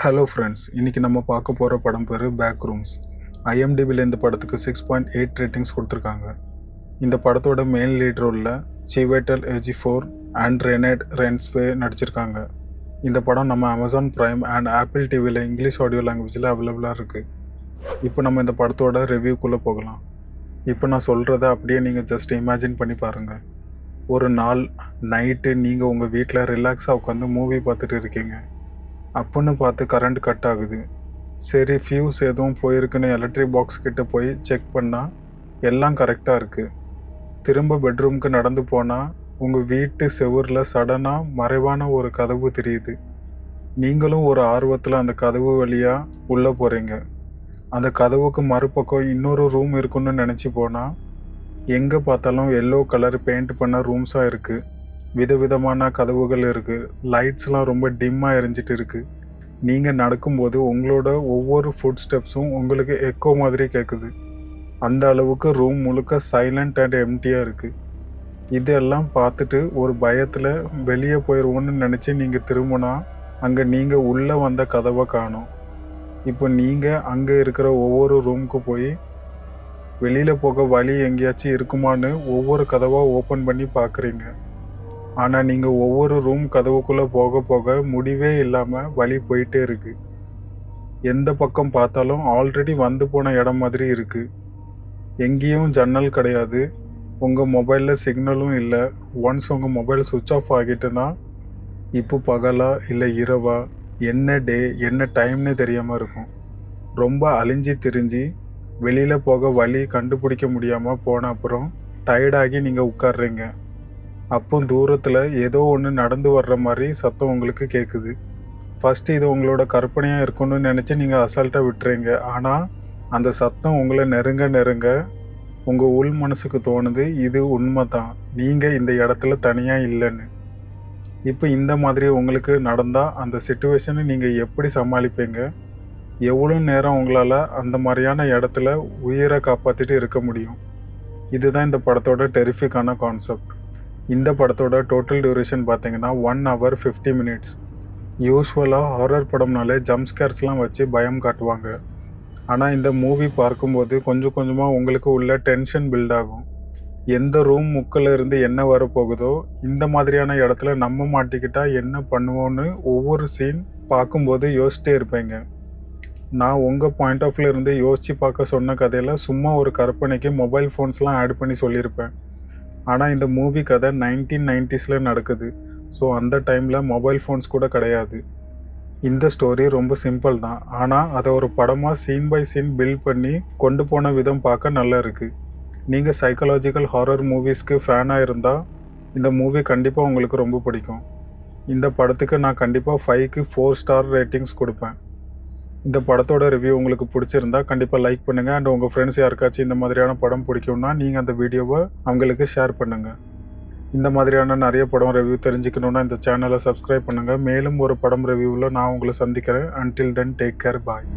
Hello friends, இன்றைக்கி நம்ம பார்க்க போகிற படம் பேர் பேக் ரூம்ஸ். ஐஎம்டிபியில் இந்த படத்துக்கு 6.8 ரேட்டிங்ஸ் கொடுத்துருக்காங்க. இந்த படத்தோட மெயின் லீட் ரோலில் சிவேட்டல் ஏஜிஃபோர் அண்ட் ரெனேட் ரென்ஸ்வே நடிச்சிருக்காங்க. இந்த படம் நம்ம அமேசான் பிரைம் அண்ட் ஆப்பிள் டிவியில் இங்கிலீஷ் ஆடியோ லாங்குவேஜில் அவைலபிளாக இருக்குது. இப்போ நம்ம இந்த படத்தோட ரிவ்யூக்குள்ளே போகலாம். இப்போ நான் சொல்கிறத அப்படியே நீங்கள் ஜஸ்ட் இமேஜின் பண்ணி பாருங்கள். ஒரு நாள் நைட்டு நீங்கள் உங்கள் வீட்டில் ரிலாக்ஸாக உட்காந்து மூவி பார்த்துட்டு இருக்கீங்க. அப்புடின்னு பார்த்து கரண்ட் கட் ஆகுது. சரி, ஃபியூஸ் எதுவும் போயிருக்குன்னு எலக்ட்ரிக் பாக்ஸ் கிட்ட போய் செக் பண்ணால் எல்லாம் கரெக்டாக இருக்குது. திரும்ப பெட்ரூமுக்கு நடந்து போனால் உங்கள் வீட்டு செவுரில் சடனாக மறைவான ஒரு கதவு தெரியுது. நீங்களும் ஒரு ஆர்வத்தில் அந்த கதவு வழியாக உள்ளே போகிறீங்க. அந்த கதவுக்கு மறுபக்கம் இன்னொரு ரூம் இருக்குன்னு நினச்சி போனால் எங்கே பார்த்தாலும் எல்லோ கலர் பெயிண்ட் பண்ண ரூம்ஸாக இருக்குது. விதவிதமான கதவுகள் இருக்குது. லைட்ஸ்லாம் ரொம்ப டிம்மாக எரிஞ்சிட்டு இருக்குது. நீங்கள் நடக்கும்போது உங்களோட ஒவ்வொரு ஃபுட் ஸ்டெப்ஸும் உங்களுக்கு எக்கோ மாதிரி கேட்குது. அந்த அளவுக்கு ரூம் முழுக்க சைலண்ட் அண்ட் எம்டியாக இருக்குது. இதெல்லாம் பார்த்துட்டு ஒரு பயத்தில் வெளியே போயிடுவோன்னு நினச்சி நீங்கள் திரும்பினா அங்கே நீங்கள் உள்ளே வந்த கதவை காணோம். இப்போ நீங்கள் அங்கே இருக்கிற ஒவ்வொரு ரூமுக்கு போய் வெளியில் போக வழி எங்கேயாச்சும் இருக்குமான்னு ஒவ்வொரு கதவாக ஓப்பன் பண்ணி பார்க்குறீங்க. ஆனால் நீங்கள் ஒவ்வொரு ரூம் கதவுக்குள்ளே போக போக முடிவே இல்லாமல் வழி போயிட்டே இருக்குது. எந்த பக்கம் பார்த்தாலும் ஆல்ரெடி வந்து போன இடம் மாதிரி இருக்குது. எங்கேயும் ஜன்னல் கிடையாது. உங்கள் மொபைலில் சிக்னலும் இல்லை. ஒன்ஸ் உங்கள் மொபைல் சுவிட்ச் ஆஃப் ஆகிட்டுனா இப்போ பகலா இல்லை இரவா, என்ன டே என்ன டைம்னு தெரியாமல் இருக்கும். ரொம்ப அழிஞ்சி திரிஞ்சு வெளியில் போக வழி கண்டுபிடிக்க முடியாமல் போன அப்புறம் டயர்டாகி நீங்கள் உட்கார்றீங்க. அப்போ தூரத்தில் ஏதோ ஒன்று நடந்து வர்ற மாதிரி சத்தம் உங்களுக்கு கேட்குது. ஃபஸ்ட்டு இது உங்களோட கற்பனையாக இருக்குன்னு நினச்சி நீங்கள் அசால்ட்டாக விட்டுறீங்க. ஆனால் அந்த சத்தம் உங்களை நெருங்க நெருங்க உங்கள் உள் மனசுக்கு தோணுது, இது உண்மை தான், நீங்கள் இந்த இடத்துல தனியாக இல்லைன்னு. இப்போ இந்த மாதிரி உங்களுக்கு நடந்தால் அந்த சிச்சுவேஷனை நீங்கள் எப்படி சமாளிப்பீங்க? எவ்வளோ நேரம் உங்களால் அந்த மாதிரியான இடத்துல உயிரை காப்பாற்றிட்டு இருக்க முடியும்? இதுதான் இந்த படத்தோட டெரிஃபிக்கான கான்செப்ட். இந்த படத்தோட டோட்டல் டியூரேஷன் பார்த்தீங்கன்னா 1 hour 50 minutes. யூஸ்வலாக ஹாரர் படம்னாலே ஜம்ப் ஸ்கேர்ஸ்லாம் வச்சு பயம் காட்டுவாங்க. ஆனால் இந்த மூவி பார்க்கும்போது கொஞ்சம் கொஞ்சமாக உங்களுக்கு உள்ள டென்ஷன் பில்ட் ஆகும். எந்த ரூம் முக்கில் இருந்து என்ன வரப்போகுதோ, இந்த மாதிரியான இடத்துல நம்ம மாட்டிக்கிட்டால் என்ன பண்ணுவோன்னு ஒவ்வொரு சீன் பார்க்கும்போது யோசிச்சிட்டே இருப்பேங்க. நான் உங்கள் பாயிண்ட் ஆஃப் வியூ இருந்து யோசித்து பார்க்க சொன்ன கதையில் சும்மா ஒரு கற்பனைக்கு மொபைல் ஃபோன்ஸ்லாம் ஆட் பண்ணி சொல்லியிருப்பேன். ஆனால் இந்த மூவி கதை 1990s நடக்குது. ஸோ அந்த டைமில் மொபைல் ஃபோன்ஸ் கூட கிடையாது. இந்த ஸ்டோரி ரொம்ப சிம்பிள் தான். ஆனால் அதை ஒரு படமாக சீன் பை சீன் பில்ட் பண்ணி கொண்டு போன விதம் பார்க்க நல்லா இருக்குது. நீங்கள் சைக்காலஜிக்கல் ஹாரர் மூவிஸ்க்கு ஃபேனாக இருந்தால் இந்த மூவி கண்டிப்பாக உங்களுக்கு ரொம்ப பிடிக்கும். இந்த படத்துக்கு நான் கண்டிப்பாக 5க்கு 4 ஸ்டார் ரேட்டிங்ஸ் கொடுப்பேன். இந்த படத்தோட ரிவ்யூ உங்களுக்கு பிடிச்சிருந்தா கண்டிப்பாக லைக் பண்ணுங்கள். அண்ட் உங்கள் ஃப்ரெண்ட்ஸ் யாருக்காச்சும் இந்த மாதிரியான படம் பிடிக்கும்னா நீங்கள் அந்த வீடியோவை அவங்களுக்கு ஷேர் பண்ணுங்கள். இந்த மாதிரியான நிறைய படம் ரிவ்யூ தெரிஞ்சுக்கணுன்னா இந்த சேனலை சப்ஸ்கிரைப் பண்ணுங்கள். மேலும் ஒரு படம் ரிவ்யூவில் நான் உங்களை சந்திக்கிறேன். அன்டில் தென் டேக் கேர், பாய்.